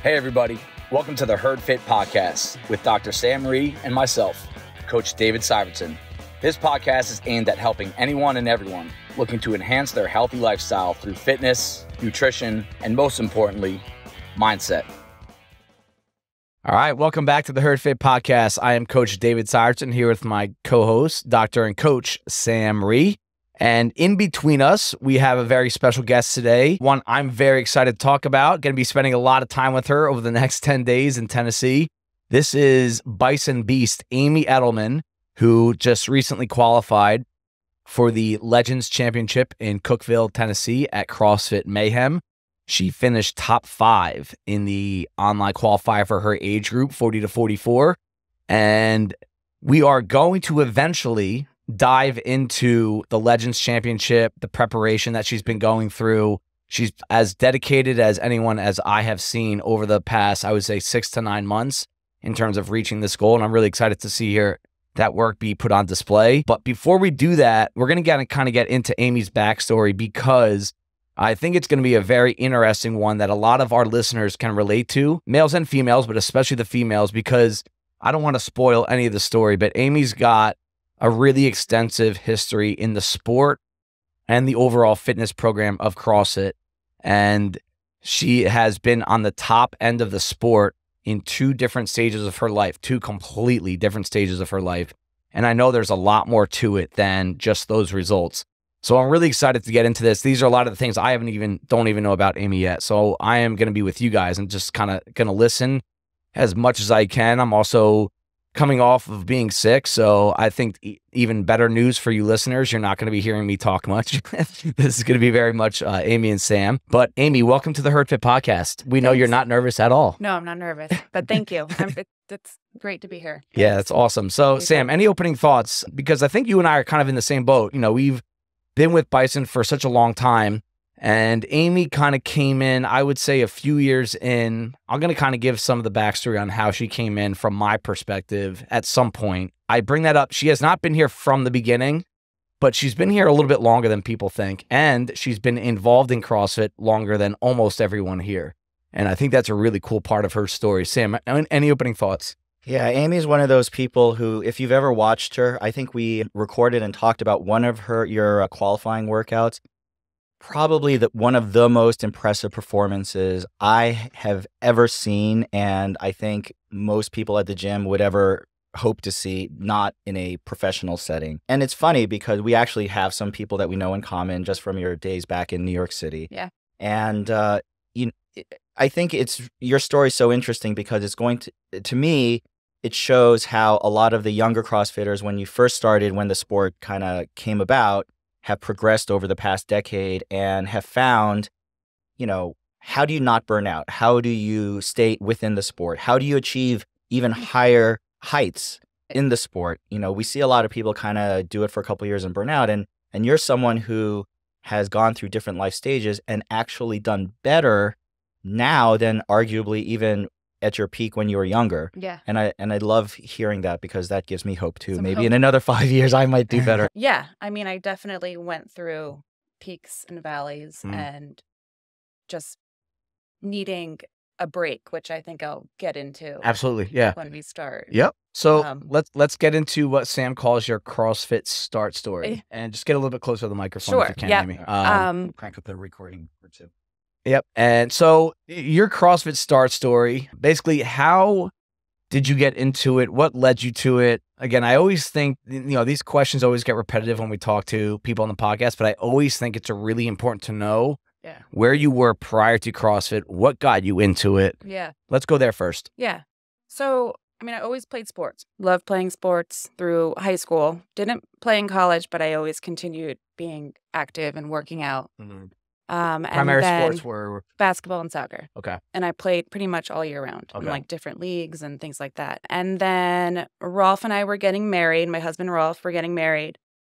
Hey everybody, welcome to the Herd Fit Podcast with Dr. Sam Rhee and myself, Coach David Syvertsen. This podcast is aimed at helping anyone and everyone looking to enhance their healthy lifestyle through fitness, nutrition, and most importantly, mindset. All right, welcome back to the Herd Fit Podcast. I am Coach David Syvertsen here with my co-host, Dr. and Coach Sam Rhee. And in between us, we have a very special guest today, one I'm very excited to talk about. Going to be spending a lot of time with her over the next 10 days in Tennessee. This is Bison Beast, Amy Edelman, who just recently qualified for the Legends Championship in Cookeville, Tennessee at CrossFit Mayhem. She finished top 5 in the online qualifier for her age group, 40 to 44. And we are going to eventually dive into the Legends Championship, the preparation that she's been going through. She's as dedicated as anyone as I have seen over the past, I would say, 6 to 9 months in terms of reaching this goal. And I'm really excited to see her that work be put on display. But before we do that, we're going to kind of get into Amy's backstory, because I think it's going to be a very interesting one that a lot of our listeners can relate to, males and females, but especially the females, because I don't want to spoil any of the story, but Amy's got a really extensive history in the sport and the overall fitness program of CrossFit. And she has been on the top end of the sport in 2 different stages of her life, 2 completely different stages of her life. And I know there's a lot more to it than just those results. So I'm really excited to get into this. These are a lot of the things I don't even know about Amy yet. So I am going to be with you guys and just kind of going to listen as much as I can. I'm also coming off of being sick, so I think even better news for you listeners, you're not going to be hearing me talk much. This is going to be very much Amy and Sam. But Amy, welcome to the Herd Fit Podcast. We know you're not nervous at all. No, I'm not nervous, but thank you. It's great to be here. Yeah, that's awesome. So Sam, any opening thoughts? Because I think you and I are kind of in the same boat. You know, we've been with Bison for such a long time, and Amy kind of came in, I would say, a few years in. I'm going to kind of give some of the backstory on how she came in from my perspective at some point. I bring that up. She has not been here from the beginning, but she's been here a little bit longer than people think. And she's been involved in CrossFit longer than almost everyone here. And I think that's a really cool part of her story. Sam, any opening thoughts? Yeah, Amy's one of those people who, if you've ever watched her, I think we recorded and talked about one of your qualifying workouts. Probably one of the most impressive performances I have ever seen, and I think most people at the gym would ever hope to see, not in a professional setting. And it's funny because we actually have some people that we know in common just from your days back in New York City. Yeah. And I think your story's so interesting because it's going to me, it shows how a lot of the younger CrossFitters, when you first started, when the sport kind of came about, have progressed over the past decade and have found, how do you not burn out? How do you stay within the sport? How do you achieve even higher heights in the sport? We see a lot of people kind of do it for a couple of years and burn out. And you're someone who has gone through different life stages and actually done better now than arguably even at your peak when you were younger. Yeah. And I love hearing that because that gives me hope too. Some Maybe hope. in another 5 years, I might do better. Yeah. I mean, I definitely went through peaks and valleys and just needing a break, which I think I'll get into. Absolutely. Yeah. When we start. Yep. So let's get into what Sam calls your CrossFit start story, and just get a little bit closer to the microphone if you can, Yeah. Amy. Crank up the recording or two. Yep. And so your CrossFit start story, basically, how did you get into it? What led you to it? Again, I always think, these questions always get repetitive when we talk to people on the podcast, but I always think it's really important to know where you were prior to CrossFit, what got you into it. Yeah. Let's go there first. Yeah. So, I always played sports. Loved playing sports through high school. Didn't play in college, but I always continued being active and working out. Mm-hmm. Primary sports were basketball and soccer. Okay. And I played pretty much all year round in Okay. different leagues and things like that. And then Rolf and I were getting married. My husband Rolf were getting married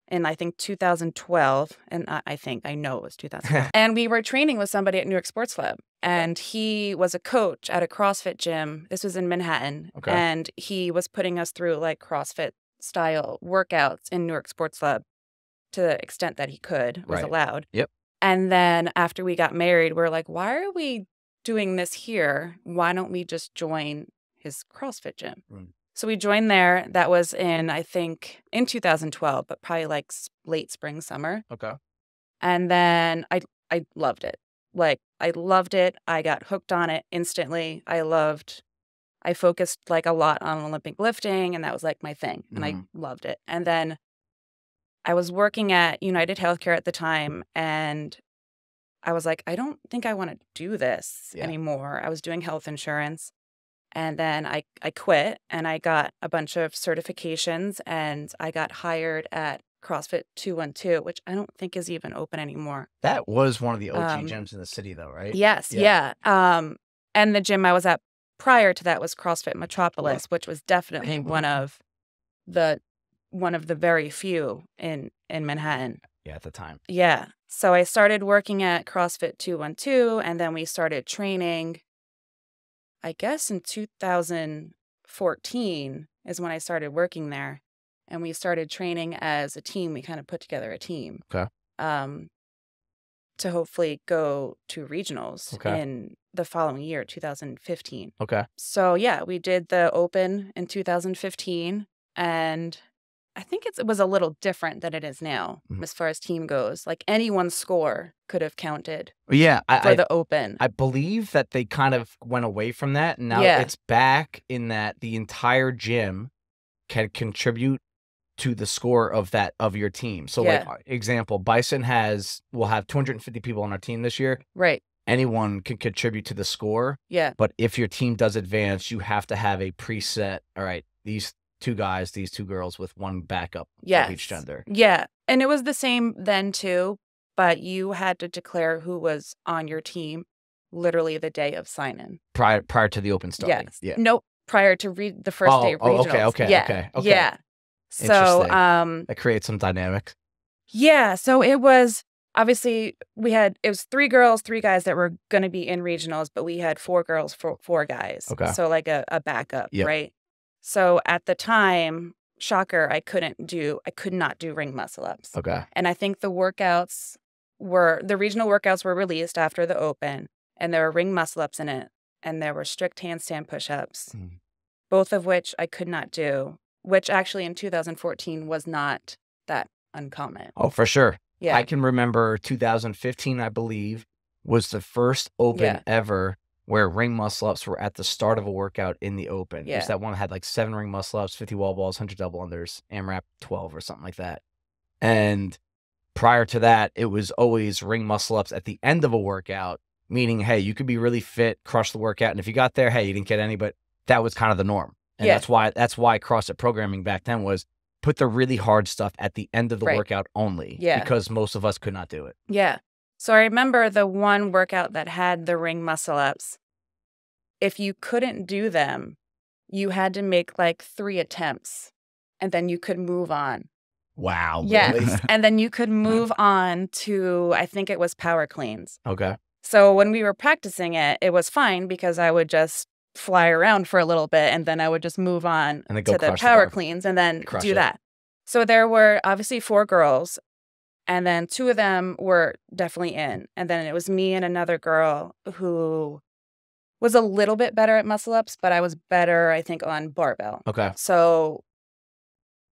in, I think, 2012. And I know it was 2012. And we were training with somebody at New York Sports Club. And he was a coach at a CrossFit gym. This was in Manhattan. Okay. And he was putting us through CrossFit style workouts in New York Sports Club to the extent that he was allowed. Yep. And then after we got married, we're like, why are we doing this here. Why don't we just join his CrossFit gym? Mm. So we joined there. That was I think in 2012, but probably like late spring, summer. Okay. And then I loved it. Like, I loved it. I got hooked on it instantly. I focused like a lot on Olympic lifting, and that was like my thing. And I loved it. And then I was working at United Healthcare at the time, and I was like, I don't think I want to do this anymore. I was doing health insurance. And then I quit, and I got a bunch of certifications, and I got hired at CrossFit 212, which I don't think is even open anymore. That was one of the OG gyms in the city, though, right? Yes, yeah. And the gym I was at prior to that was CrossFit Metropolis, which was definitely one of the very few in Manhattan. Yeah, at the time. Yeah. So I started working at CrossFit 212, and then we started training. I guess in 2014 is when I started working there, and we started training as a team. We kind of put together a team to hopefully go to regionals in the following year, 2015. Okay. So yeah, we did the Open in 2015, and I think it was a little different than it is now as far as team goes. Like, anyone's score could have counted for the Open. I believe that they kind of went away from that, and now it's back in that the entire gym can contribute to the score of your team. So like, example, Bison will have 250 people on our team this year. Right. Anyone can contribute to the score. Yeah. But if your team does advance, you have to have a preset. All right, these 2 guys, these 2 girls with 1 backup of each gender. Yeah. And it was the same then too, but you had to declare who was on your team literally the day of sign-in. Prior to the Open starting. Yes. Yeah. Nope. Prior to the first day of regionals. Okay. Yeah. So that creates some dynamics. Yeah. So it was obviously it was 3 girls, 3 guys that were going to be in regionals, but we had 4 girls, 4 guys. Okay. So like a backup, right? So at the time, shocker, I could not do ring muscle ups. Okay. And I think the regional workouts were released after the Open, and there were ring muscle ups in it, and there were strict handstand push-ups, both of which I could not do, which actually in 2014 was not that uncommon. Oh, for sure. Yeah. I can remember 2015, I believe, was the first Open ever where ring muscle-ups were at the start of a workout in the Open. Yeah. It was that one that had like 7 ring muscle-ups, 50 wall balls, 100 double unders, AMRAP 12 or something like that. And prior to that, it was always ring muscle-ups at the end of a workout, meaning, hey, you could be really fit, crush the workout, and if you got there, hey, you didn't get any, but that was kind of the norm. And that's why CrossFit programming back then was put the really hard stuff at the end of the workout only, because most of us could not do it. Yeah. So I remember the one workout that had the ring muscle-ups. If you couldn't do them, you had to make like 3 attempts, and then you could move on. Wow. Yeah. Really? And then you could move on to, I think it was power cleans. Okay. So when we were practicing it, it was fine because I would just fly around for a little bit, and then I would just move on to the power cleans and then do that. So there were obviously 4 girls, and then 2 of them were definitely in. And then it was me and another girl who was a little bit better at muscle ups, but I was better, I think, on barbell. Okay. So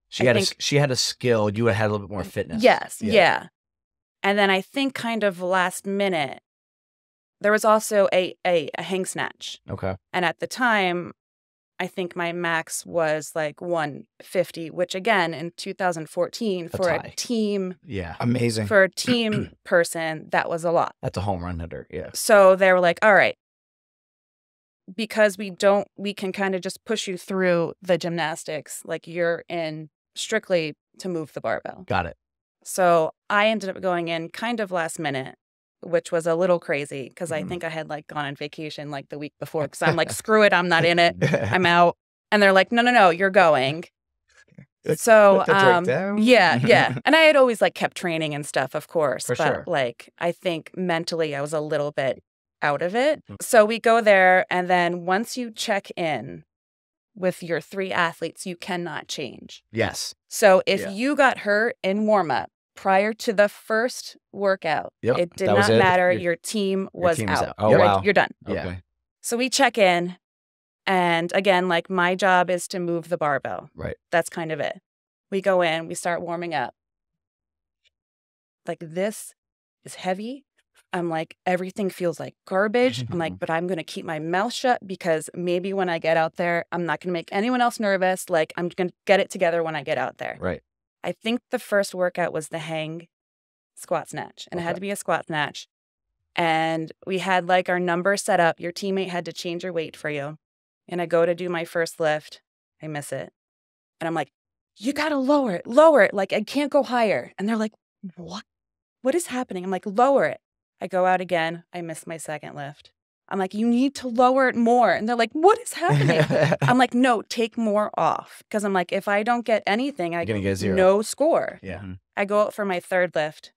she had a skill. You had a little bit more fitness. Yes. Yeah. And then I think kind of last minute, there was also a hang snatch. Okay. And at the time, I think my max was like 150, which again, in 2014, for a team. Yeah. Amazing. For a team person, that was a lot. That's a home run hitter. Yeah. So they were like, all right, because we can kind of just push you through the gymnastics. Like, you're in strictly to move the barbell. Got it. So I ended up going in kind of last minute, which was a little crazy because I think I had like gone on vacation like the week before, because I'm like, screw it, I'm not in it, I'm out. And they're like, no, you're going. So yeah. And I had always like kept training and stuff, of course. For sure. Like, I think mentally I was a little bit out of it. So we go there, and then once you check in with your 3 athletes, you cannot change. Yes. So if you got hurt in warm-up prior to the first workout, Yep, it did that was not it. matter. Your Your team was team is out. out. Oh, You're, wow. you're done. Yeah. Okay. So we check in. And again, like my job is to move the barbell. Right. That's kind of it. We go in, we start warming up. Like, this is heavy. I'm like, everything feels like garbage. I'm like, but I'm going to keep my mouth shut because maybe when I get out there, I'm not going to make anyone else nervous. Like, I'm going to get it together when I get out there. Right. I think the first workout was the hang squat snatch, and it had to be a squat snatch. And we had like our number set up. Your teammate had to change your weight for you. And I go to do my first lift. I miss it. And I'm like, you got to lower it. Like, I can't go higher. And they're like, what? What is happening? I'm like, lower it. I go out again. I miss my second lift. I'm like, you need to lower it more. And they're like, what is happening? I'm like, no, take more off. Because I'm like, if I don't get anything, I gonna get 0. no score. Yeah. I go out for my third lift.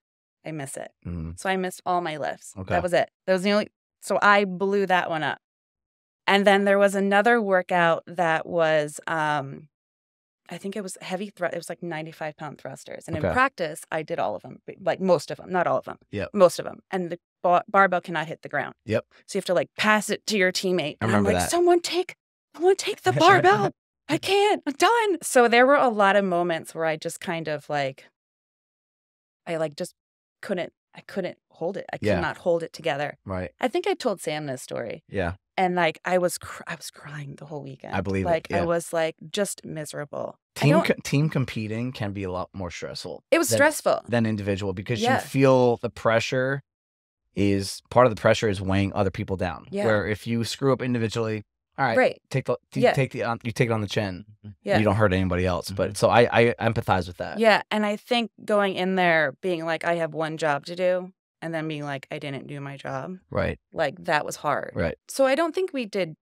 I miss it. So I missed all my lifts. Okay. That was it. That was the only. So I blew that one up. And then there was another workout that was, I think it was heavy thrust. It was like 95-pound thrusters. And in practice, I did all of them, like most of them, not all of them. Yep. Most of them. And the barbell cannot hit the ground. Yep. So you have to like pass it to your teammate. I And remember I'm like, that. someone take the barbell. I can't. I'm done. So there were a lot of moments where I just kind of like, I like just couldn't hold it. I could not hold it together. Right. I think I told Sam this story. Yeah. And like I was crying the whole weekend. I believe like, it. Yeah. I was like just miserable. Team competing can be a lot more stressful. It was stressful than individual because you feel the pressure is part of the pressure is weighing other people down. Yeah. Where if you screw up individually, all right, right. you take it on the chin. Yeah. You don't hurt anybody else. But so I empathize with that. Yeah, and I think going in there being like I have one job to do, and then being like I didn't do my job. Right. Like that was hard. Right. So I don't think we didn't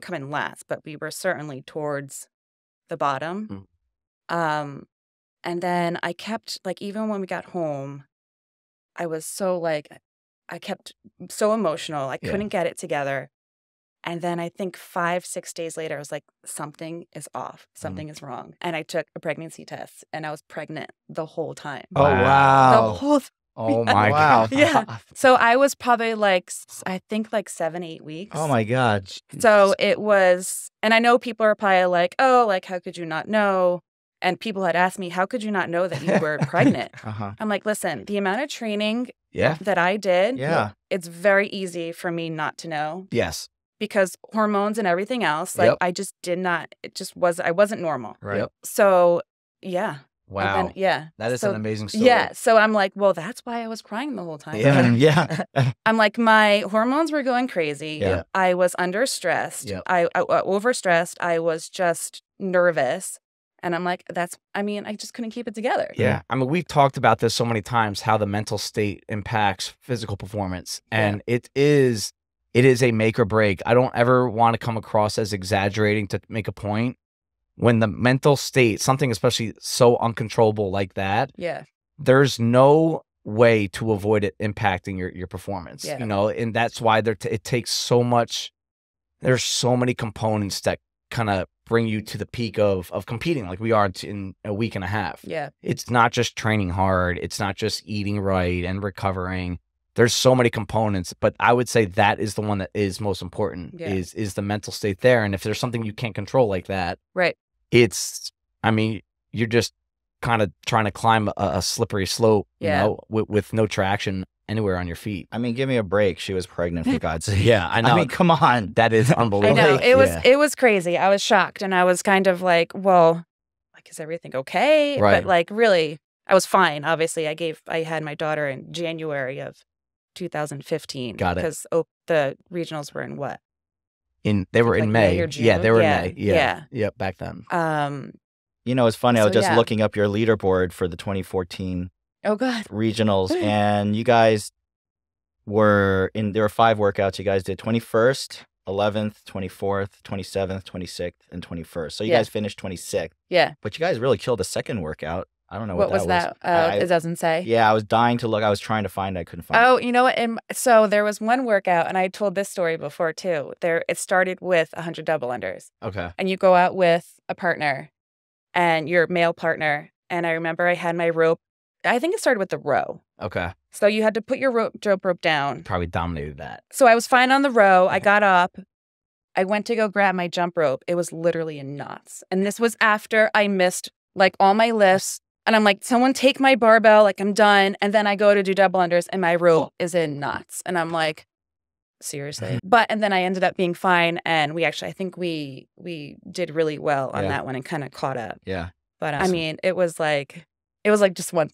come in last, but we were certainly towards the bottom. And then I kept like even when we got home, I was so like I kept so emotional. I couldn't get it together. And then I think 5-6 days later, I was like, something is off. Something is wrong. And I took a pregnancy test and I was pregnant the whole time. Oh, wow. The whole Oh, my God. Yeah. So I was probably like, I think like 7-8 weeks. Oh, my God. So it was, and I know people are probably like, oh, like, how could you not know? And people had asked me, how could you not know that you were pregnant? I'm like, listen, the amount of training that I did, it's very easy for me not to know. Yes. Because hormones and everything else, like I just did not, I wasn't normal. Right. Yep. So, yeah. Wow. Then, that is an amazing story. Yeah. So I'm like, well, that's why I was crying the whole time. Yeah. I'm like, my hormones were going crazy. Yeah. I was under stressed. Yep. I overstressed. I was just nervous. And I'm like, I just couldn't keep it together. Yeah. I mean, we've talked about this so many times, how the mental state impacts physical performance. And it is a make or break. I don't ever want to come across as exaggerating to make a point. When the mental state, something especially so uncontrollable like that, there's no way to avoid it impacting your performance. Yeah. You know, and that's why it takes so much. There's so many components that kind of bring you to the peak of competing like we are in a week and a half. Yeah. It's not just training hard. It's not just eating right and recovering. There's so many components, but I would say that is the one that is most important is the mental state there. And if there's something you can't control like that, right? You're just kind of trying to climb a slippery slope, you know, with no traction anywhere on your feet. I mean, give me a break. She was pregnant, for God's sake. Yeah, I know. I mean, come on. That is unbelievable. I know. It was crazy. I was shocked and I was kind of like, well, like, is everything okay? Right. But like, really, I was fine. Obviously, I had my daughter in January of 2015. Got it. Because the regionals were in what? They were in May. or June? Yeah, they were Yeah. in May. Yeah. Yep, back then. You know, it's funny. I was So, just looking up your leaderboard for the 2014 Oh God. regionals, and you guys there were 5 workouts. You guys did 21st, 11th, 24th, 27th, 26th, and 21st. So you guys finished 26th. Yeah. But you guys really killed the second workout. I don't know What was that? It doesn't say. Yeah, I was dying to look. I was trying to find it. I couldn't find it. Oh, you know what? So there was one workout, and I told this story before too. It started with 100 double unders. Okay. And you go out with a partner and your male partner. And I remember I had my rope I think it started with the row. Okay. So you had to put your jump rope down. Probably dominated that. So I was fine on the row. I got up. I went to go grab my jump rope. It was literally in knots. And this was after I missed like all my lifts. And I'm like, someone take my barbell. Like, I'm done. And then I go to do double unders and my rope is in knots. And I'm like, seriously? And then I ended up being fine. And I think we did really well on that one and kind of caught up. Yeah. But I mean, it was just one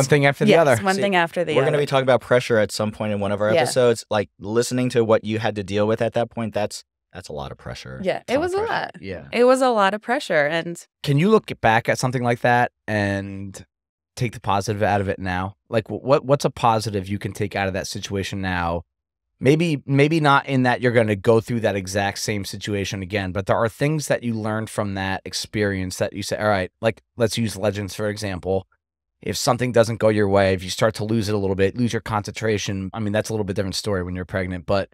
thing after the other. One thing after the other. We're going to be talking about pressure at some point in one of our episodes. Like, listening to what you had to deal with at that point, that's a lot of pressure. Yeah, it was a lot. Yeah. It was a lot of pressure. And can you look back at something like that and take the positive out of it now? Like, what's a positive you can take out of that situation now? Maybe not in that you're going to go through that exact same situation again, but there are things that you learned from that experience that you say, all right, like, let's use Legends, for example. If something doesn't go your way, if you start to lose it a little bit, lose your concentration, I mean, that's a little bit different story when you're pregnant, but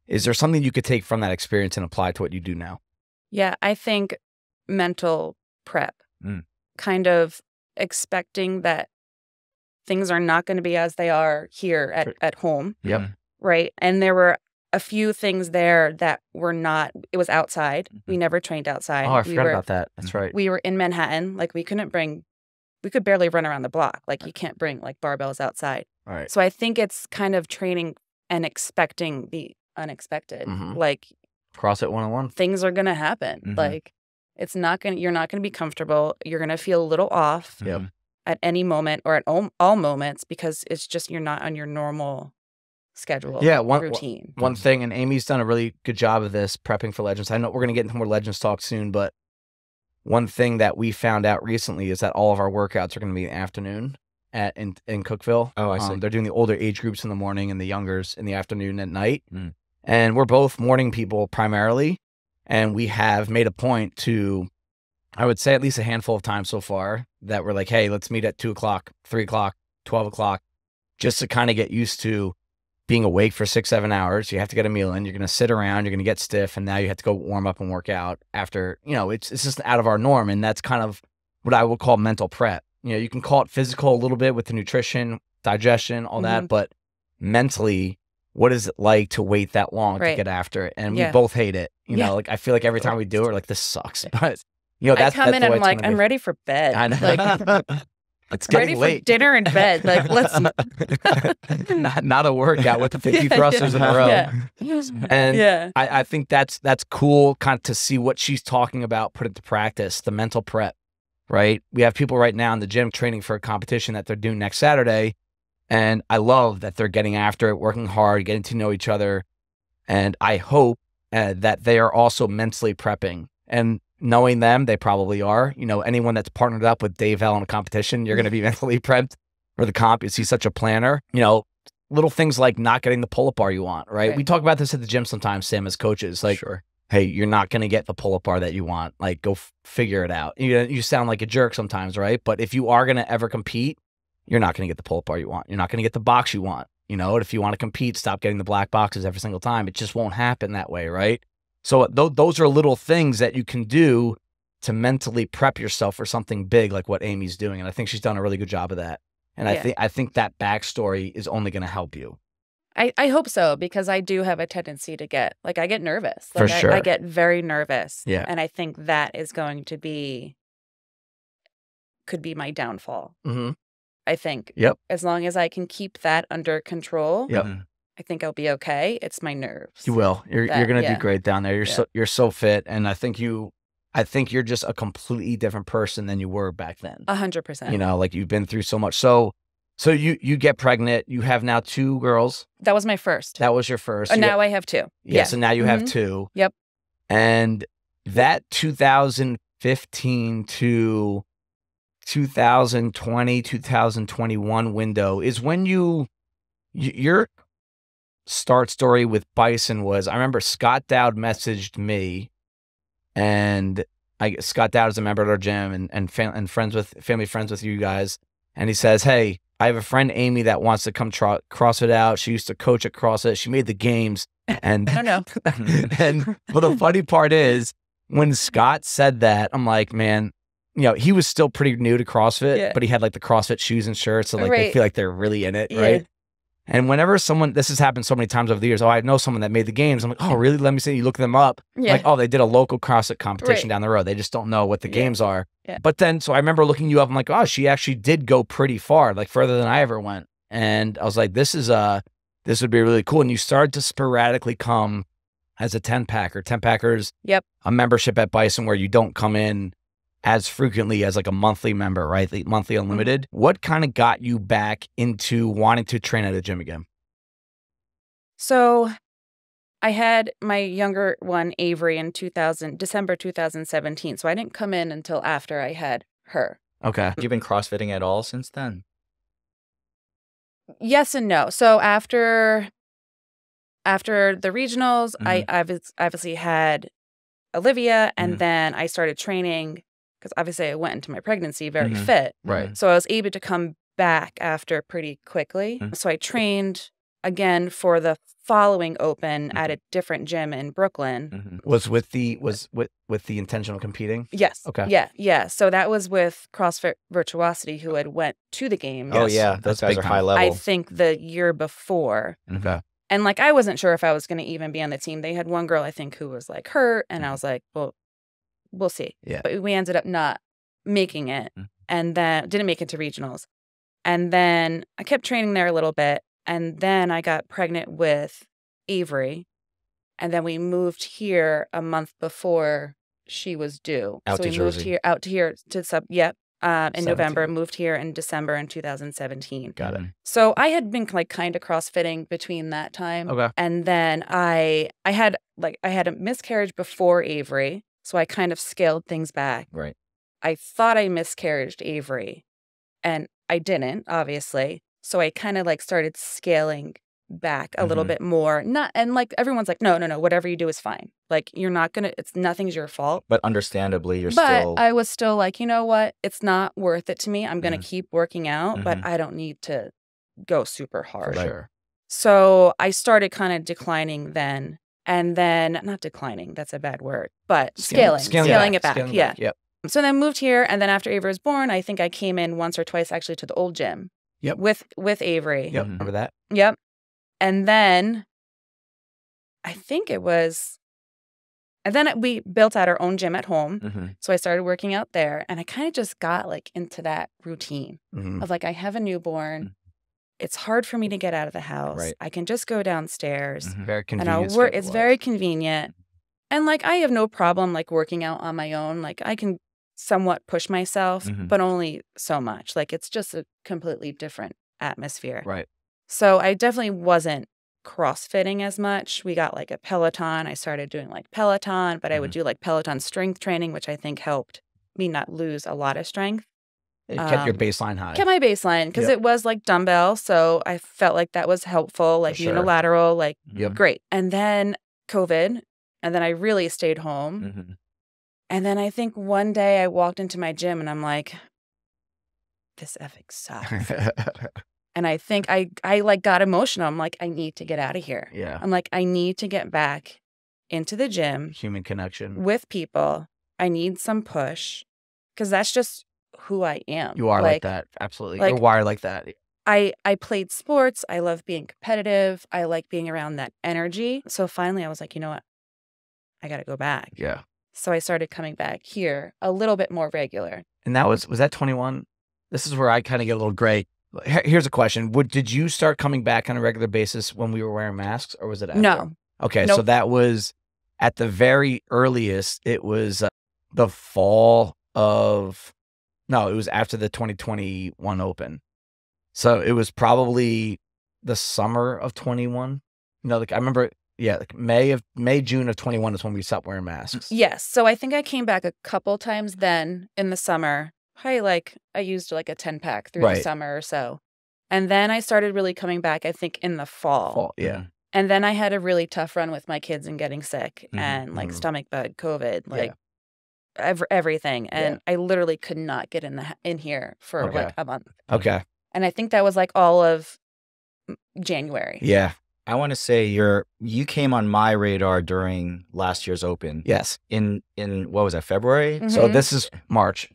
is there something you could take from that experience and apply to what you do now? Yeah, I think mental prep, kind of expecting that things are not going to be as they are here at home. Yep. Right. And there were a few things there that were not, it was outside. We never trained outside. Oh, I forgot about that. That's right. We were in Manhattan. Like, we could barely run around the block. Like, you can't bring like barbells outside. All right. So I think it's kind of training and expecting the unexpected. Like, CrossFit 101. Things are going to happen. Like, you're not going to be comfortable. You're going to feel a little off at any moment or at all moments, because it's just, you're not on your normal schedule, routine. One thing, and Amy's done a really good job of this, prepping for Legends. I know we're going to get into more Legends talk soon, but one thing that we found out recently is that all of our workouts are going to be in the afternoon in Cookeville. Oh, I see. They're doing the older age groups in the morning and the youngers in the afternoon at night. And we're both morning people primarily. And we have made a point to, I would say at least a handful of times so far, that we're like, hey, let's meet at 2 o'clock, 3 o'clock, 12 o'clock, just to kind of get used to being awake for 6-7 hours. You have to get a meal in. You're going to sit around. You're going to get stiff. And now you have to go warm up and work out after, it's just out of our norm. And that's kind of what I would call mental prep. You can call it physical a little bit with the nutrition, digestion, all that. But mentally, what is it like to wait that long to get after it? And we both hate it. You know, like, I feel like every time we do it, we're like, this sucks. But, that's, I come in and I'm like, I'm ready for bed. I know. Like, it's getting ready late. for dinner and bed. Like, let's not a workout with the 50 thrusters in a row. And I think that's cool, kind of to see what she's talking about, put into practice, the mental prep, right? We have people right now in the gym training for a competition that they're doing next Saturday. And I love that they're getting after it, working hard, getting to know each other. And I hope that they are also mentally prepping. And knowing them, they probably are. Anyone that's partnered up with Dave L in a competition, you're going to be mentally prepped for the comp. Is he such a planner? Little things like not getting the pull-up bar you want, right? We talk about this at the gym sometimes, Sam, as coaches. Like, hey, you're not going to get the pull-up bar that you want. Like, go figure it out. You sound like a jerk sometimes, right? But if you are going to ever compete, you're not going to get the pull-up bar you want. You're not going to get the box you want. If you want to compete, stop getting the black boxes every single time. It just won't happen that way, right? So those are little things that you can do to mentally prep yourself for something big like what Amy's doing. And I think she's done a really good job of that. And I think that backstory is only going to help you. I hope so, because I do have a tendency to get nervous. For sure. I get very nervous. Yeah. And I think that is going to could be my downfall. I think. Yep. As long as I can keep that under control. Yep. I think I'll be okay. It's my nerves. You will. You're going to do great down there. You're so fit, and I think you're just a completely different person than you were back then. 100%. Like, you've been through so much. So you get pregnant. You have now 2 girls. That was my first. That was your first. Now I have 2. Yeah. So now you have 2. Yep. And that 2015 to 2020, 2021 window is when your start story with Bison was, I remember Scott Dowd messaged me, and Scott Dowd is a member of our gym and family friends with you guys. And he says, hey, I have a friend, Amy, that wants to come try CrossFit out. She used to coach at CrossFit. She made the games. And I don't know. And well, the funny part is, when Scott said that, I'm like, man, you know, he was still pretty new to CrossFit, Yeah. but he had like the CrossFit shoes and shirts. So like they Right. feel like they're really in it. Yeah. Right. And whenever someone, this has happened so many times over the years. Oh, I know someone that made the games. I'm like, oh, really? Let me see. You look them up. Yeah. Like, oh, they did a local CrossFit competition Right. down the road. They just don't know what the Yeah. games are. Yeah. But then, so I remember looking you up. I'm like, oh, she actually did go pretty far, like further than I ever went. And I was like, this would be really cool. And you started to sporadically come as a 10-packer. 10-packers, Yep. a membership at Bison where you don't come in as frequently as like a monthly member, right? The monthly unlimited. What kind of got you back into wanting to train at a gym again? So I had my younger one, Avery, in December 2017. So I didn't come in until after I had her. Okay. You've been CrossFitting at all since then? Yes and no. So after the regionals, I obviously had Olivia, and then I started training because obviously I went into my pregnancy very fit. Right. So I was able to come back after pretty quickly. So I trained again for the following open at a different gym in Brooklyn. Was with the intentional competing? Yes. Okay. Yeah. So that was with CrossFit Virtuosity, who had went to the game. Oh yeah, That's those guys big are time. high level. I think the year before. Okay. And like, I wasn't sure if I was going to even be on the team. They had one girl, I think, who was like hurt. And I was like, well, we'll see. Yeah. But we ended up not making it, and then didn't make it to regionals. And then I kept training there a little bit. And then I got pregnant with Avery. And then we moved here a month before she was due. Out so to we Jersey. moved out to here to in November, 17. moved here in December in 2017. Got it. So I had been like kind of CrossFitting between that time. Okay. And then I had a miscarriage before Avery. So I kind of scaled things back. Right. I thought I miscarriaged Avery, and I didn't, obviously. So I kind of like started scaling back a little bit more. And like everyone's like, no, whatever you do is fine. Like you're not gonna, nothing's your fault. But understandably, you're But still. I was still like, you know what? It's not worth it to me. I'm gonna keep working out, but I don't need to go super hard. For sure. So I started kind of declining then. And then, not declining, that's a bad word, but scaling it back. Yeah. Yep. So then moved here. And then after Avery was born, I think I came in once or twice actually to the old gym. Yep. With Avery. Yep. Remember that? Yep. And then I think it was, and then we built out our own gym at home. So I started working out there, and I kind of just got like into that routine of like, I have a newborn. It's hard for me to get out of the house. Right. I can just go downstairs Very and convenient. I'll work. It's very convenient. And like, I have no problem like working out on my own. Like I can somewhat push myself, but only so much. Like it's just a completely different atmosphere. Right. So I definitely wasn't CrossFitting as much. We got like a Peloton. I started doing like Peloton, but I would do like Peloton strength training, which I think helped me not lose a lot of strength. It kept your baseline high. Kept my baseline because it was like dumbbell. So I felt like that was helpful, like unilateral, like great. And then COVID, and then I really stayed home. And then I think one day I walked into my gym and I'm like, this effing sucks. And I think I like got emotional. I'm like, I need to get out of here. Yeah. I'm like, I need to get back into the gym. Human connection. With people. I need some push because that's just who I am. You are like that. Absolutely. You're wired like that. I played sports. I love being competitive. I like being around that energy. So finally I was like, you know what? I got to go back. Yeah. So I started coming back here a little bit more regular. And that was that 21? This is where I kind of get a little gray. Here's a question. Did you start coming back on a regular basis when we were wearing masks, or was it after? No. Okay. Nope. So that was at the very earliest. It was the fall of, no, it was after the 2021 Open. So it was probably the summer of 21. You know, like I remember, like May, June of 21 is when we stopped wearing masks. Yes. So I think I came back a couple times then in the summer. I used like a 10-pack through the summer or so. And then I started really coming back, I think, in the fall. Yeah. And then I had a really tough run with my kids and getting sick and like stomach bug, COVID, everything. And I literally could not get in here for like a month. Okay. And I think that was like all of January. Yeah. I want to say you came on my radar during last year's Open. Yes. In what was that, February? So this is March.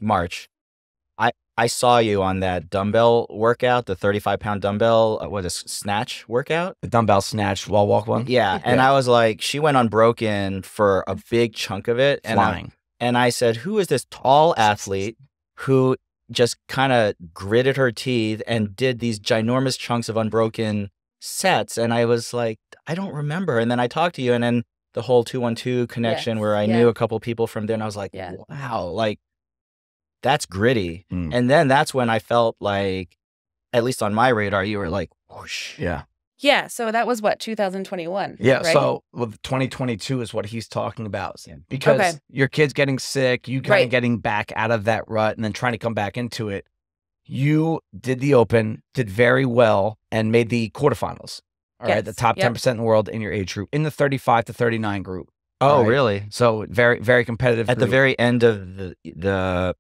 I saw you on that dumbbell workout, the 35-pound dumbbell, snatch workout? The dumbbell snatch wall walk one? Yeah. And I was like, she went unbroken for a big chunk of it. Flying. And I said, who is this tall athlete who just kind of gritted her teeth and did these ginormous chunks of unbroken sets? And I was like, I don't remember. And then I talked to you, and then the whole 212 connection where I knew a couple people from there, and I was like, wow, like, that's gritty. And then that's when I felt like, at least on my radar, you were like, whoosh. Yeah. Yeah. So that was what, 2021? Yeah. Right? So 2022 is what he's talking about. Because your kid's getting sick, you kind of getting back out of that rut and then trying to come back into it. You did the Open, did very well, and made the quarterfinals. All right. The top 10% in the world in your age group, in the 35 to 39 group. Oh, really? So very, very competitive. At the very end of the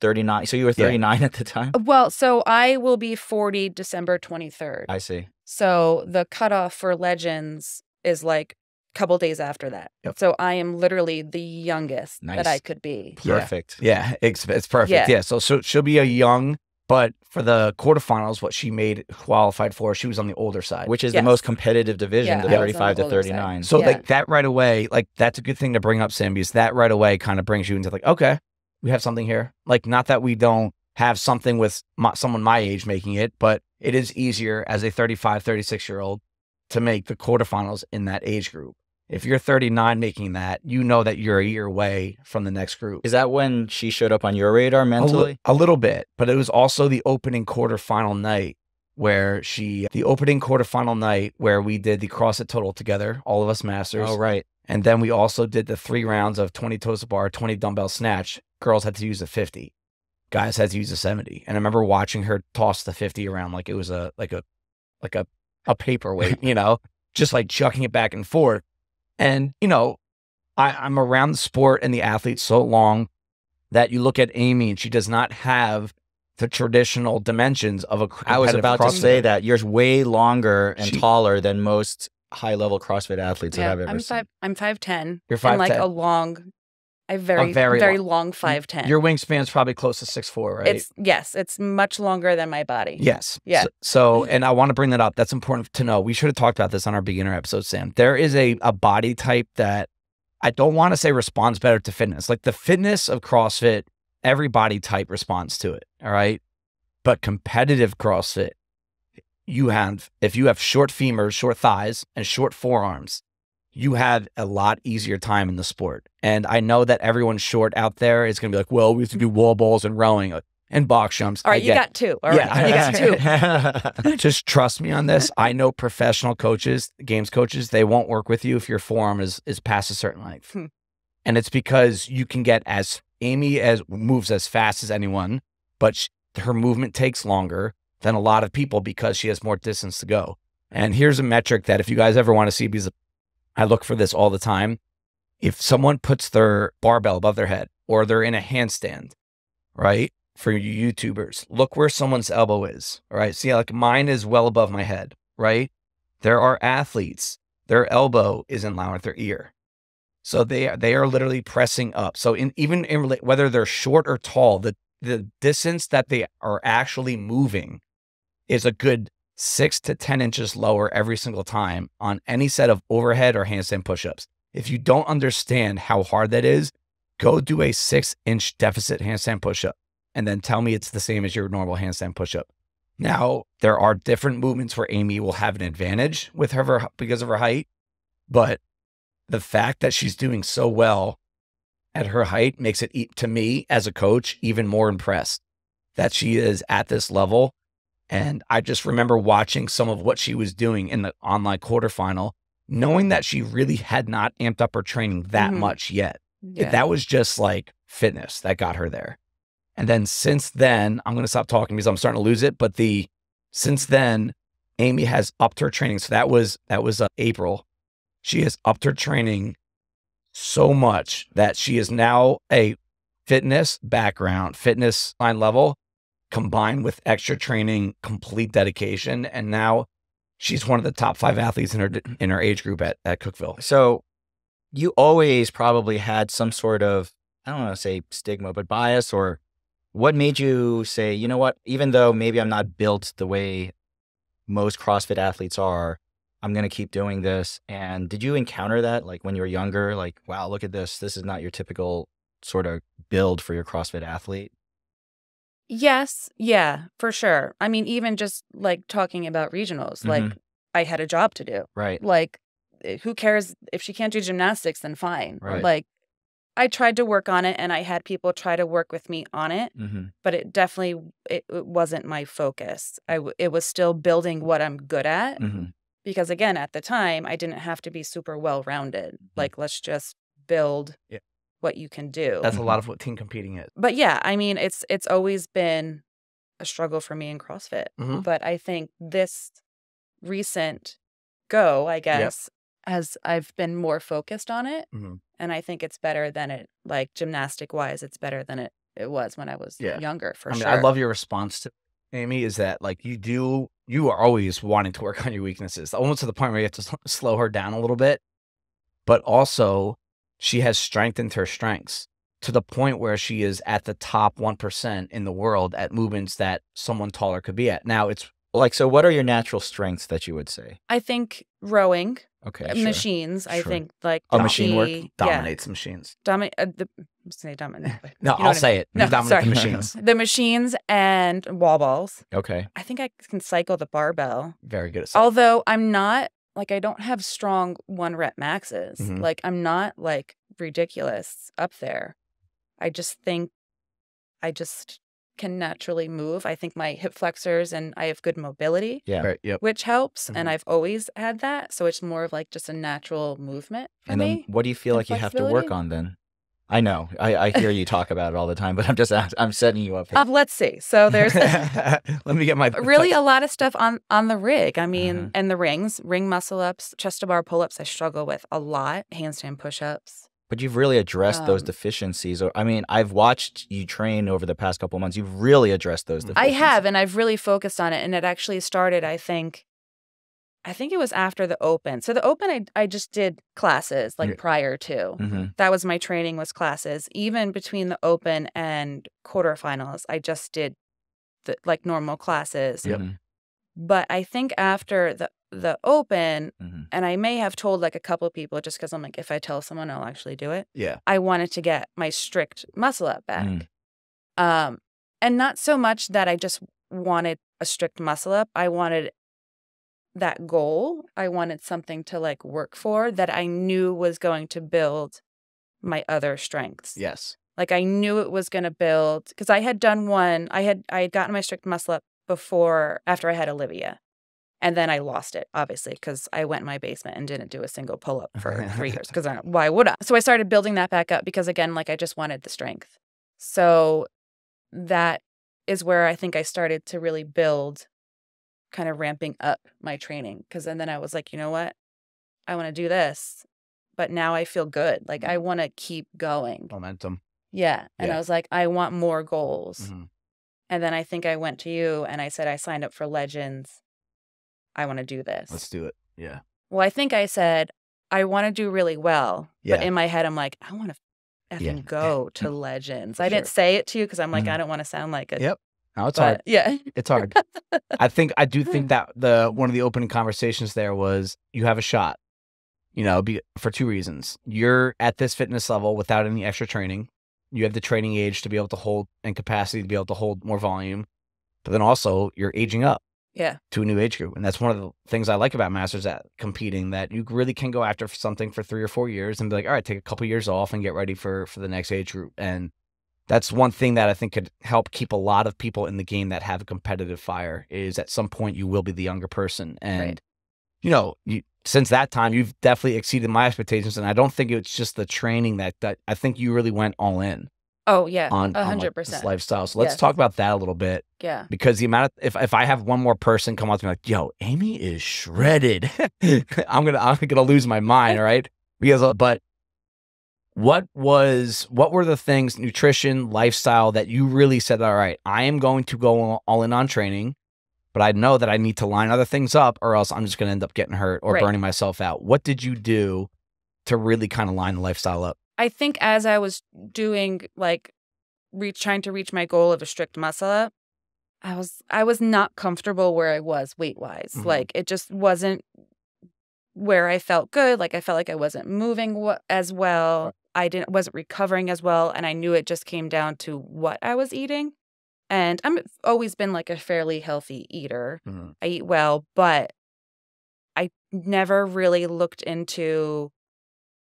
39. So you were 39 at the time? Well, so I will be 40 December 23rd. I see. So the cutoff for Legends is like a couple days after that. So I am literally the youngest that I could be. Perfect. Yeah, it's perfect. Yeah. So she'll be a young, but for the quarterfinals, what she qualified for, she was on the older side. Which is the most competitive division, the 35 to 39. So like that right away, like that's a good thing to bring up, Sam, because that right away kind of brings you into like, okay, we have something here. Like, not that we don't have something with someone my age making it, but it is easier as a 35, 36-year-old to make the quarterfinals in that age group. If you're 39 making that, you know that you're a year away from the next group. Is that when she showed up on your radar mentally? A little bit, but it was also the opening quarterfinal night where we did the CrossFit total together, all of us masters. Oh, right. And then we also did the 3 rounds of 20 toes to bar, 20 dumbbell snatch. Girls had to use a 50. Guys had to use a 70. And I remember watching her toss the 50 around like it was a paperweight, you know, just like chucking it back and forth. And, you know, I'm around the sport and the athlete so long that you look at Amy and she does not have the traditional dimensions of a I was about CrossFit. to say that. You're way longer and taller than most high-level CrossFit athletes that I've ever seen. I'm 5'10". You're 5'10". And like a very long 5'10". Your wingspan's probably close to 6'4", right? It's much longer than my body. Yes. Yeah. So, and I want to bring that up. That's important to know. We should have talked about this on our beginner episode, Sam. There is a body type that I don't want to say responds better to fitness. Like the fitness of CrossFit, every body type responds to it. All right. But competitive CrossFit, if you have short femurs, short thighs, and short forearms, you have a lot easier time in the sport. And I know that everyone short out there is going to be like, well, we have to do wall balls and rowing and box jumps. All right, you got 2. All right, you got 2. Just trust me on this. I know professional coaches, games coaches, they won't work with you if your forearm is past a certain length. And it's because you can get Amy moves as fast as anyone, but her movement takes longer than a lot of people because she has more distance to go. And here's a metric that if you guys ever want to see, because I look for this all the time. If someone puts their barbell above their head or they're in a handstand, right? For you YouTubers, look where someone's elbow is, right? See, like mine is well above my head, right? There are athletes, their elbow is in line with their ear. So they are literally pressing up. So whether they're short or tall, the distance that they are actually moving is a good 6 to 10 inches lower every single time on any set of overhead or handstand push-ups. If you don't understand how hard that is, go do a 6-inch deficit handstand push-up and then tell me it's the same as your normal handstand push-up. Now, there are different movements where Amy will have an advantage with her because of her height, but the fact that she's doing so well at her height makes it, to me as a coach, even more impressed that she is at this level. And I just remember watching some of what she was doing in the online quarterfinal, knowing that she really had not amped up her training that much yet. Yeah. That was just like fitness that got her there. And then since then, I'm going to stop talking because I'm starting to lose it. But since then, Amy has upped her training. So that was April. She has upped her training so much that she is now a fitness background, fitness line level, combined with extra training, complete dedication. And now she's one of the top 5 athletes in her age group at Cookeville. So you always probably had some sort of, I don't want to say stigma, but bias, or what made you say, you know what, even though maybe I'm not built the way most CrossFit athletes are, I'm going to keep doing this. And did you encounter that like when you were younger? Like, wow, look at this. This is not your typical sort of build for your CrossFit athlete. Yes. Yeah, for sure. I mean, even just like talking about regionals, like I had a job to do. Right. Like, who cares if she can't do gymnastics, then fine. Right. Like, I tried to work on it and I had people try to work with me on it, but it definitely, it wasn't my focus. It was still building what I'm good at. Because again, at the time, I didn't have to be super well-rounded. Like, let's just build what you can do. That's a lot of what team competing is. But yeah, I mean, it's always been a struggle for me in CrossFit. But I think this recent go, I guess, as I've been more focused on it. And I think it's better than it, like gymnastic wise, it's better than it was when I was younger, for sure. I love your response to Amy is that like you are always wanting to work on your weaknesses, almost to the point where you have to slow her down a little bit. But also she has strengthened her strengths to the point where she is at the top 1% in the world at movements that someone taller could be at. Now it's like, so what are your natural strengths that you would say? I think rowing. Okay. Machines. Sure. I think like machine work dominates machines. Dominate. Say dominate. No, I'll say it. No, dominate sorry. the machines. The machines and wall balls. Okay. I think I can cycle the barbell. Very good at cycling. Although I'm not like, I don't have strong 1 rep maxes. Like, I'm not like ridiculous up there. I just think I just can naturally move. I think my hip flexors and I have good mobility, Right, which helps. And I've always had that. So it's more of like just a natural movement for me. Then what do you feel like you have to work on then? I know. I hear you talk about it all the time, but I'm setting you up here. Let's see. So there's let me get my really a lot of stuff on the rig. I mean, and the ring muscle ups, chest to bar pull-ups I struggle with a lot, handstand push-ups. But you've really addressed those deficiencies. I mean, I've watched you train over the past couple of months. You've really addressed those deficiencies. I have, and I've really focused on it. And it actually started, I think it was after the Open. So the Open, I just did classes like prior to. That was my training, was classes. Even between the Open and quarterfinals, I just did like normal classes. But I think after the Open, and I may have told like a couple of people just because I'm like, if I tell someone, I'll actually do it. I wanted to get my strict muscle up back. And not so much that I just wanted a strict muscle up. I wanted that goal. I wanted something to like work for that I knew was going to build my other strengths. Yes. Like I knew it was going to build, because I had done one, I had gotten my strict muscle up after I had Olivia. And then I lost it, obviously, because I went in my basement and didn't do a single pull-up for 3 years. Because why would I? So I started building that back up because, again, like I just wanted the strength. So that is where I think I started to really build, kind of ramping up my training. Because then I was like, you know what? I want to do this. But now I feel good. Like I want to keep going. Momentum. Yeah. And I was like, I want more goals. And then I think I went to you and I said, I signed up for Legends. I want to do this. Let's do it. Yeah. Well, I think I said, I want to do really well. But in my head, I'm like, I want to effing go to Legends. I didn't say it to you because I'm like, I don't want to sound like a... No, it's hard. Yeah. It's hard. I do think that one of the opening conversations there was, you have a shot, for 2 reasons. You're at this fitness level without any extra training. You have the training age to be able to hold and capacity to be able to hold more volume. But then also you're aging up. To a new age group. And that's one of the things I like about Masters at competing, that you really can go after something for 3 or 4 years and be like, all right, take a couple years off and get ready for the next age group. And that's one thing that I think could help keep a lot of people in the game that have a competitive fire, is at some point you will be the younger person. And, since that time, you've definitely exceeded my expectations. And I don't think it's just the training that I think you really went all in. Oh, yeah. On 100%. This lifestyle. So let's talk about that a little bit. Yeah. Because the amount of, if I have one more person come up to me like, yo, Amy is shredded, I'm gonna lose my mind, all right? But what were the things, nutrition, lifestyle, that you really said, all right, I am going to go all in on training, but I know that I need to line other things up or else I'm just going to end up getting hurt or burning myself out. What did you do to really kind of line the lifestyle up? I think as I was doing like trying to reach my goal of a strict muscle up, I was not comfortable where I was weight wise. Like it just wasn't where I felt good. Like I felt like I wasn't moving as well. Wasn't recovering as well. And I knew it just came down to what I was eating. And I've always been like a fairly healthy eater. I eat well, but I never really looked into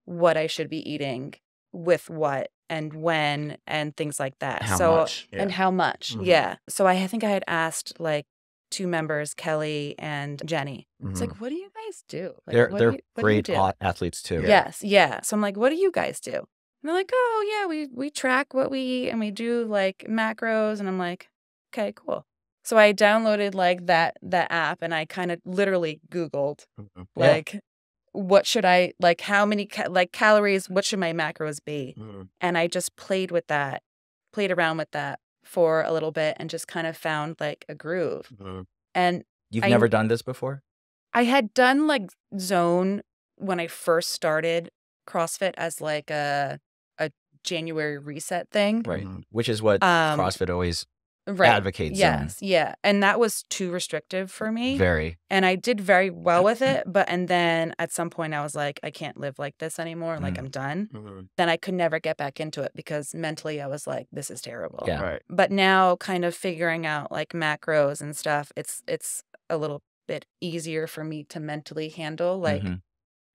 what I should be eating with what and when and things like that. How much? And how much. Yeah. So I think I had asked like 2 members, Kelly and Jenny. It's like, what do you guys do? Like, they're great athletes too. Yes. Yeah. So I'm like, what do you guys do? And they're like, oh yeah, we track what we eat and we do like macros. And I'm like, okay, cool. So I downloaded like that app and I kind of literally Googled like, what should I, like how many calories, what should my macros be? And I just played around with that for a little bit and just kind of found like a groove. And you've never done this before? I had done like zone when I first started CrossFit as like a January reset thing. Right. Which is what CrossFit always advocates. Yes. Yeah. And that was too restrictive for me. Very. And I did very well with it. And then at some point I was like, I can't live like this anymore. Like I'm done. Then I could never get back into it because mentally I was like, this is terrible. Yeah. Right. But now kind of figuring out like macros and stuff, it's a little bit easier for me to mentally handle. Like,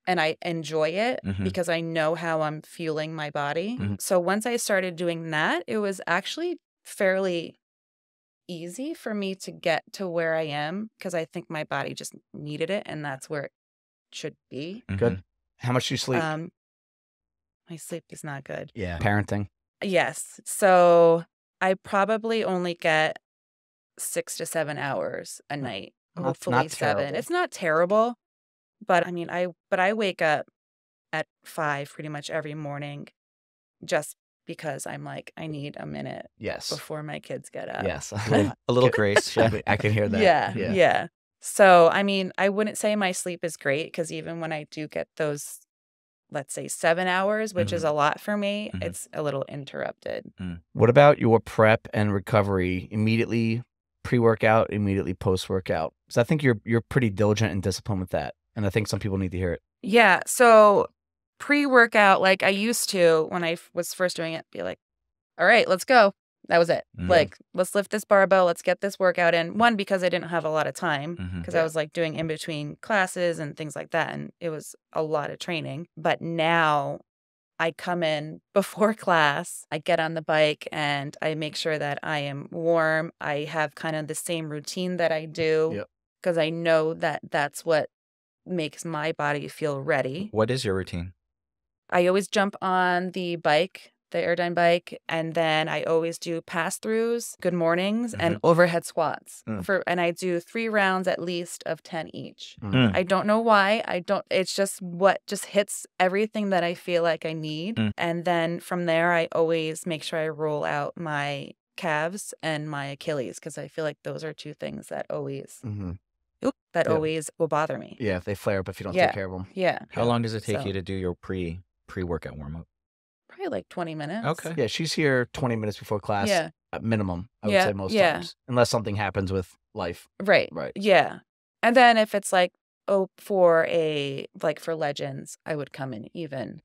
and I enjoy it because I know how I'm fueling my body. So once I started doing that, it was actually fairly easy for me to get to where I am because I think my body just needed it and that's where it should be. Good. How much do you sleep? My sleep is not good. Yeah. Parenting. Yes. So I probably only get 6 to 7 hours a night. Hopefully not 7. terrible. It's not terrible, but I mean, I wake up at 5 pretty much every morning just because I'm like, I need a minute before my kids get up. Yes. A little grace. I can hear that. Yeah. So, I mean, I wouldn't say my sleep is great because even when I do get those, let's say 7 hours, which is a lot for me, it's a little interrupted. What about your prep and recovery? Immediately pre-workout, immediately post-workout? Because I think you're pretty diligent and disciplined with that. And I think some people need to hear it. Yeah. So pre-workout, like I used to when I was first doing it, be like, all right, let's go. That was it. Like, let's lift this barbell. Let's get this workout in. One, because I didn't have a lot of time because I was like doing in between classes and things like that. And it was a lot of training. But now I come in before class, I get on the bike and I make sure that I am warm. I have kind of the same routine that I do because I know that that's what makes my body feel ready. What is your routine? I always jump on the bike, the Airdyne bike, and then I always do pass-throughs, good mornings, and overhead squats. And I do 3 rounds at least of 10 each. I don't know why. It's just what just hits everything that I feel like I need. And then from there, I always make sure I roll out my calves and my Achilles because I feel like those are 2 things that always always will bother me. Yeah, if they flare up if you don't take care of them. Yeah. How long does it take you to do your pre-workout warm-up? Probably like 20 minutes. Okay. Yeah, she's here 20 minutes before class. Yeah. At minimum, I would say most times. Unless something happens with life. Right. Right. Yeah. And then if it's like, for Legends, I would come in even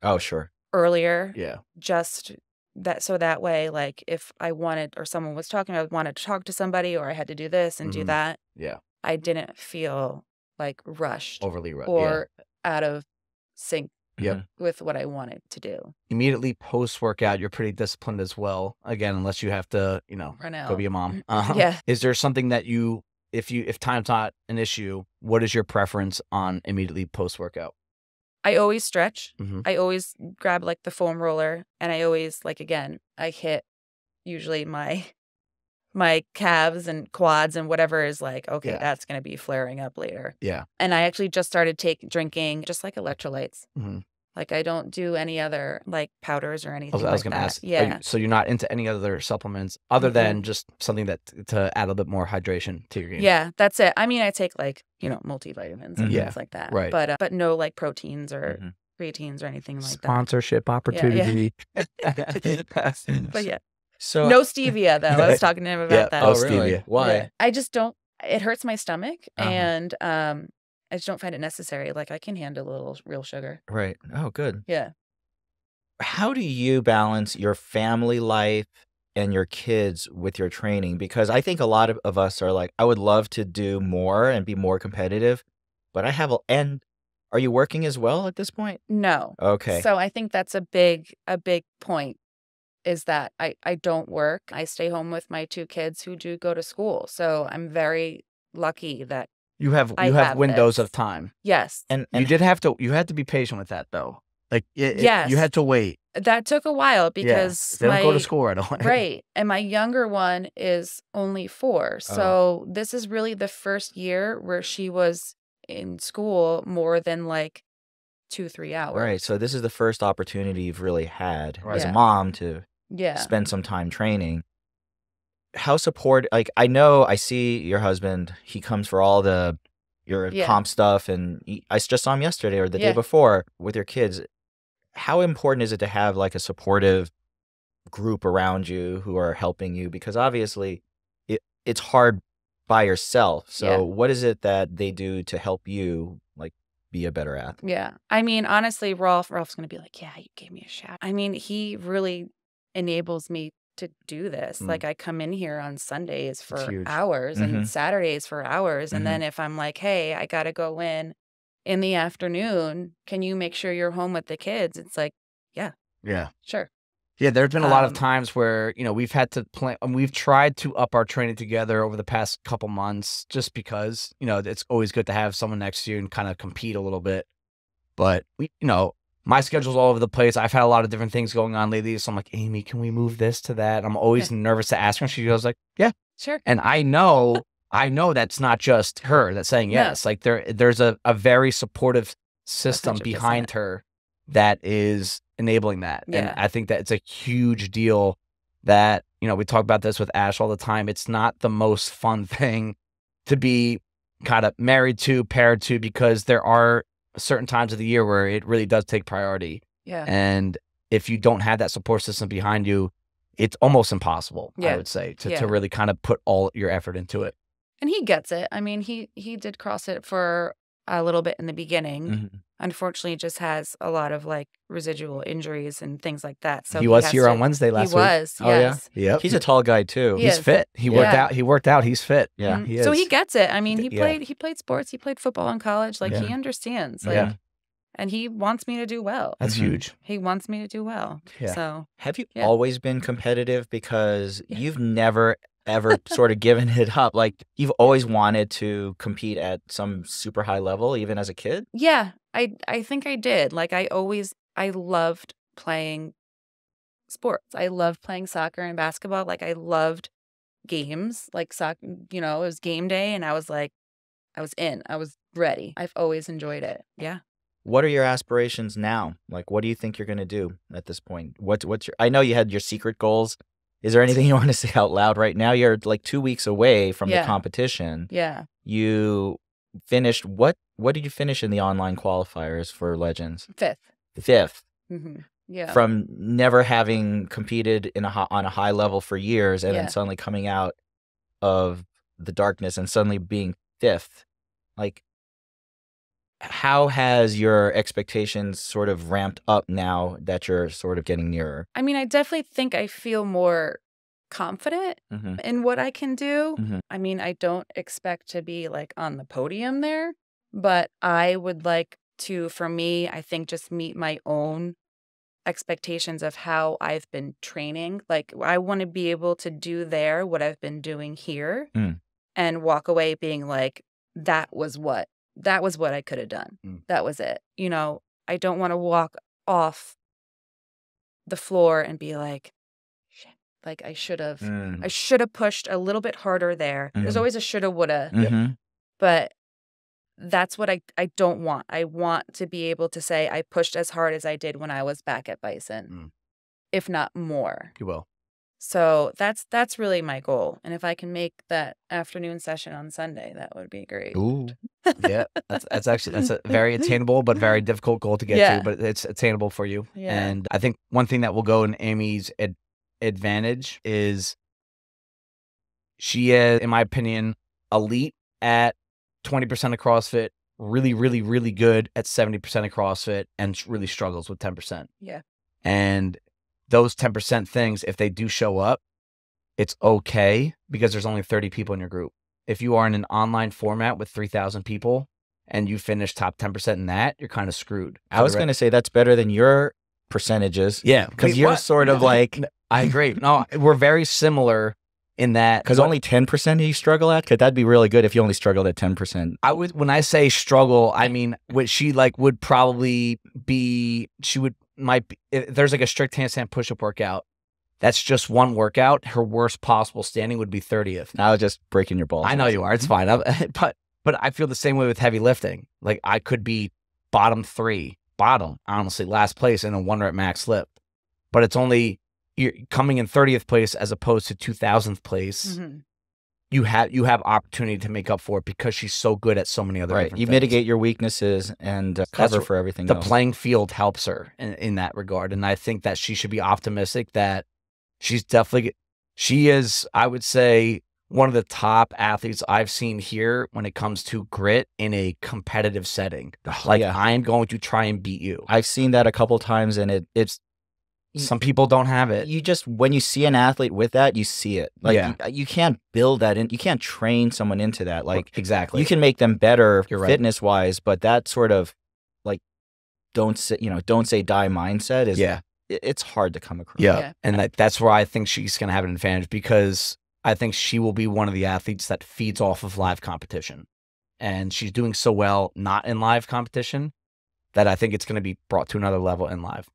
earlier. Yeah. Just that so that way, like if I wanted or someone was talking, I wanted to talk to somebody or I had to do this and do that. Yeah. I didn't feel like rushed. Overly rushed. Or out of sync with what I wanted to do. Immediately post-workout, you're pretty disciplined as well. Again, unless you have to, Run out. go be a mom. Yeah. Is there something that if time's not an issue, what is your preference on immediately post-workout? I always stretch. I always grab like the foam roller and I always I hit usually my calves and quads and whatever is like, okay, that's going to be flaring up later. Yeah. And I actually just started drinking just like electrolytes. Like I don't do any other like powders or anything I was like going to that. ask. Yeah. So you're not into any other supplements other than Mm-mm. just something that to add a little bit more hydration to your game? Yeah, that's it. I mean, I take like, multivitamins and Yeah, things like that. right. But no like proteins or Mhm. creatines or anything like that. Sponsorship opportunity. But yeah. So No stevia though. I was talking to him about Yeah. that. Oh, Oh, really? stevia. Why? Yeah. I just don't, it hurts my stomach Uh-huh. and I just don't find it necessary. Like I can handle a little real sugar. right. Oh, good. Yeah. How do you balance your family life and your kids with your training? Because I think a lot of us are like, I would love to do more and be more competitive, but and are you working as well at this point? No. Okay. So I think that's a big point is that I don't work. I stay home with my 2 kids who do go to school. So I'm very lucky that You have I have windows this. of time. yes. And You had to be patient with that though. Like Yes. you had to wait. That took a while Yeah. because They don't go to my school right away. right. And my younger one is only 4. So this is really the first year where she was in school more than like 2-3 hours. right. So this is the first opportunity you've really had as a Yeah. mom to Yeah. spend some time training. How I see your husband, he comes for all your Yeah. comp stuff, and I just saw him yesterday or the day Yeah. before with your kids. How important is it to have like a supportive group around you who are helping you? Because obviously it's hard by yourself. So Yeah. what is it that they do to help you like be a better athlete? Yeah. I mean, honestly, Rolf's going to be like, yeah, you gave me a shout. I mean, he really enables me to do this. Mm. Like I come in here on Sundays That's for huge. hours Mhm. and Saturdays for hours. And then if I'm like, hey, I got to go in the afternoon, can you make sure you're home with the kids? It's like, Yeah. sure. Yeah, there's been a lot of Um, times where, we've had to plan, and we've tried to up our training together over the past couple months just because, it's always good to have someone next to you and kind of compete a little bit. But, my schedule's all over the place. I've had a lot of different things going on lately. So I'm like, Amy, can we move this to that? I'm always nervous to ask her. She goes like, yeah. Sure. And I know that's not just her that's saying No. yes. Like there's a very supportive system 100%. behind her that is enabling that. And Yeah. I think that it's a huge deal that, we talk about this with Ash all the time. It's not the most fun thing to be kind of married to, paired to, because there are certain times of the year where it really does take priority. Yeah. And if you don't have that support system behind you, it's almost impossible, I Yeah. would say, to Yeah. really kind of put all your effort into it. And he gets it. I mean, he did CrossFit for a little bit in the beginning. Mhm. Unfortunately, just has a lot of like residual injuries and things like that. So he was has here to- on Wednesday last He week. was. Oh, yeah? Yes. Yep. He's a tall guy too. He He's is. fit. He Yeah. worked out. He's fit. Yeah. Mhm. He So he is. gets it. I mean, he Yeah. played sports. He played football in college. Like he Yeah. understands. Yeah. Like, and he wants me to do well. That's Mhm. huge. He wants me to do well. Yeah. So Have you Yeah. always been competitive? Because Yeah. you've never ever sort of given it up. Like you've always wanted to compete at some super high level, even as a kid. yeah, I think I did. Like I loved playing sports. I loved playing soccer and basketball. Like I loved games. Like soccer, it was game day, and I was like, I was in. I was ready. I've always enjoyed it. Yeah. What are your aspirations now? Like, what do you think you're going to do at this point? What's your? I know you had your secret goals. Is there anything you want to say out loud right now? You're like 2 weeks away from the Yeah. competition. Yeah. You finished what? What did you finish in the online qualifiers for Legends? 5th. 5th. Mm-hmm. Yeah. From never having competed on a high level for years, and Yeah. then suddenly coming out of the darkness and suddenly being 5th. Like, how has your expectations sort of ramped up now that you're sort of getting nearer? I mean, I definitely think I feel more confident Mm-hmm. in what I can do. Mhm. I mean, I don't expect to be like on the podium there, but I would like to, for me, I think just meet my own expectations of how I've been training. Like I want to be able to do there what I've been doing here Mm. and walk away being like, that was what I could have done. Mm. That was it. I don't want to walk off the floor and be like, shit, like I should have pushed a little bit harder there. There's Mhm. always a shoulda, woulda, Mhm. but that's what I don't want. I want to be able to say I pushed as hard as I did when I was back at Bison, if not more. You will. So that's really my goal. And if I can make that afternoon session on Sunday, that would be great. Ooh. Yeah. That's a very attainable but very difficult goal to get to, but it's attainable for you. Yeah. And I think one thing that will go in Amy's advantage is she is, in my opinion, elite at 20% of CrossFit, really, really, really good at 70% of CrossFit, and really struggles with 10%. Yeah. And those 10% things, if they do show up, it's okay because there's only 30 people in your group. If you are in an online format with 3,000 people and you finish top 10% in that, you're kind of screwed. I was going to say that's better than your percentages. Yeah. Because you're sort of like... I agree. No, we're very similar in that. Because only 10% you struggle at? Because that'd be really good if you only struggled at 10%. When I say struggle, I mean what she would probably be, if there's like a strict handstand push-up workout, that's just one workout. Her worst possible standing would be 30th. Now just breaking your balls. I know you are. It's fine. But I feel the same way with heavy lifting. Like I could be bottom, honestly, last place in a 1 rep max lift. But it's only you're coming in 30th place as opposed to 2000th place. You have opportunity to make up for it because she's so good at so many other different you things. mitigate your weaknesses and cover for everything The else. playing field helps her in that regard. And I think that she should be optimistic that she is, I would say, one of the top athletes I've seen here when it comes to grit in a competitive setting. I am going to try and beat you. I've seen that a couple times, and it's some people don't have it. You just, when you see an athlete with that, you see it. You can't build that in. You can't train someone into that. Exactly. You can make them better fitness wise, but that sort of don't say die mindset is it's hard to come across. Yeah. And that's where I think she's going to have an advantage because I think she will be one of the athletes that feeds off of live competition. And she's doing so well not in live competition that I think it's going to be brought to another level in live.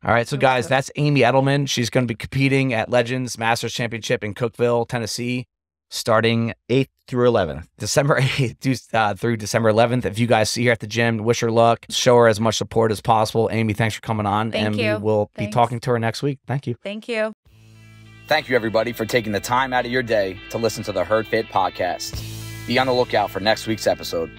All right, so guys, that's Amy Edelman. She's going to be competing at Legends Masters Championship in Cookeville, Tennessee, starting 8th through 11th. December 8th through December 11th. If you guys see her at the gym, wish her luck. Show her as much support as possible. Amy, thanks for coming on. Thank you. And we will be talking to her next week. Thank you. Thank you. Thank you, everybody, for taking the time out of your day to listen to the Herd Fit podcast. Be on the lookout for next week's episode.